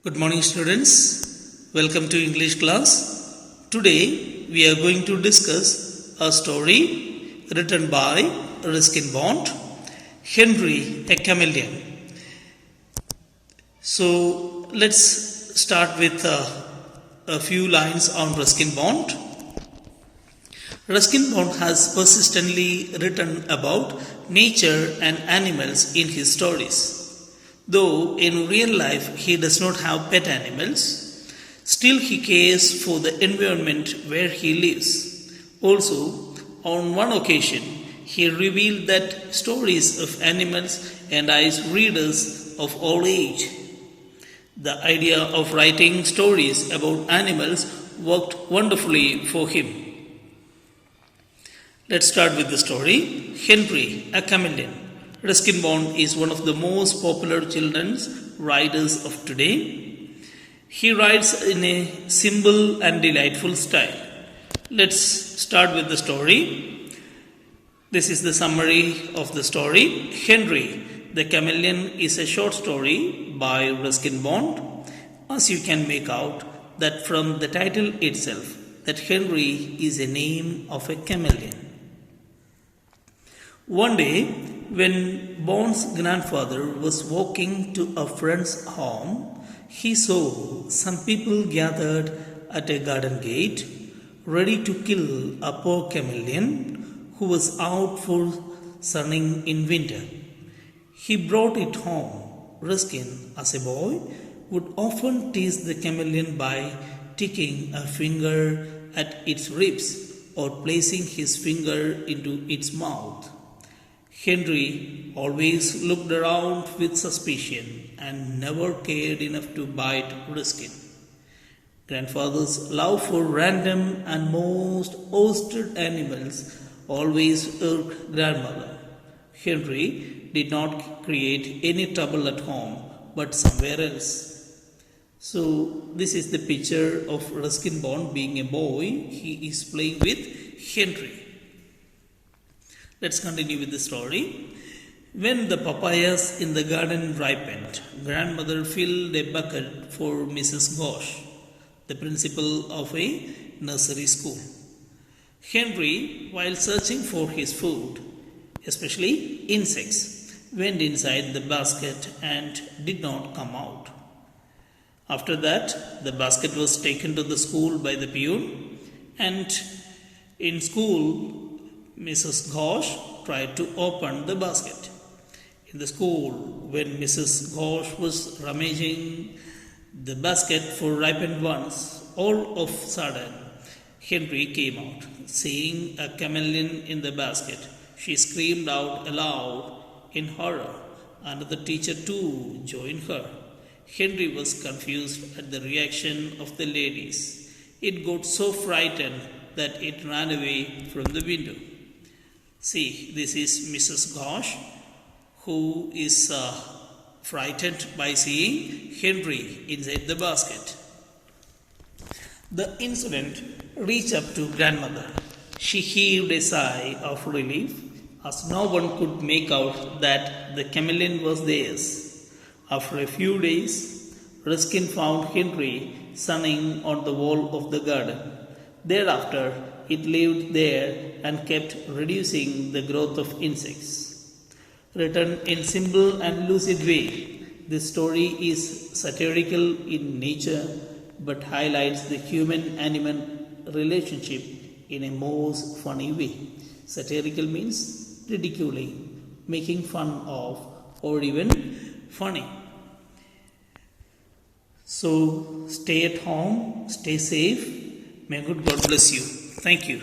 Good morning, students. Welcome to English class. Today we are going to discuss a story written by Ruskin Bond, Henry, a Chameleon. So let's start with a few lines on Ruskin Bond. Ruskin Bond has persistently written about nature and animals in his stories. Though in real life he does not have pet animals, still he cares for the environment where he lives. Also, on one occasion, he revealed that stories of animals entice readers of all age. The idea of writing stories about animals worked wonderfully for him. Let's start with the story. Henry, a Chameleon. Ruskin Bond is one of the most popular children's writers of today. He writes in a simple and delightful style. Let's start with the story. This is the summary of the story. Henry, the Chameleon is a short story by Ruskin Bond. As you can make out that from the title itself, that Henry is a name of a chameleon. One day, when Bond's grandfather was walking to a friend's home, he saw some people gathered at a garden gate, ready to kill a poor chameleon who was out for sunning in winter. He brought it home. Ruskin, as a boy, would often tease the chameleon by sticking a finger at its ribs or placing his finger into its mouth. Henry always looked around with suspicion and never cared enough to bite Ruskin. Grandfather's love for random and most austere animals always irked grandmother. Henry did not create any trouble at home but somewhere else. So this is the picture of Ruskin Bond being a boy. He is playing with Henry. Let's continue with the story. When the papayas in the garden ripened, grandmother filled a bucket for Mrs. Ghosh, the principal of a nursery school. Henry, while searching for his food, especially insects, went inside the basket and did not come out. After that, the basket was taken to the school by the peon, and in school, Mrs. Ghosh tried to open the basket. In the school, when Mrs. Ghosh was rummaging the basket for ripened ones, all of a sudden, Henry came out. Seeing a chameleon in the basket, she screamed out aloud in horror, and the teacher too joined her. Henry was confused at the reaction of the ladies. It got so frightened that it ran away from the window. See, this is Mrs. Ghosh, who is frightened by seeing Henry inside the basket. The incident reached up to grandmother. She heaved a sigh of relief, as no one could make out that the chameleon was theirs. After a few days, Ruskin found Henry sunning on the wall of the garden. Thereafter, it lived there and kept reducing the growth of insects. Written in simple and lucid way, this story is satirical in nature but highlights the human-animal relationship in a most funny way. Satirical means ridiculing, making fun of, or even funny. So stay at home, stay safe. May good God bless you. Thank you.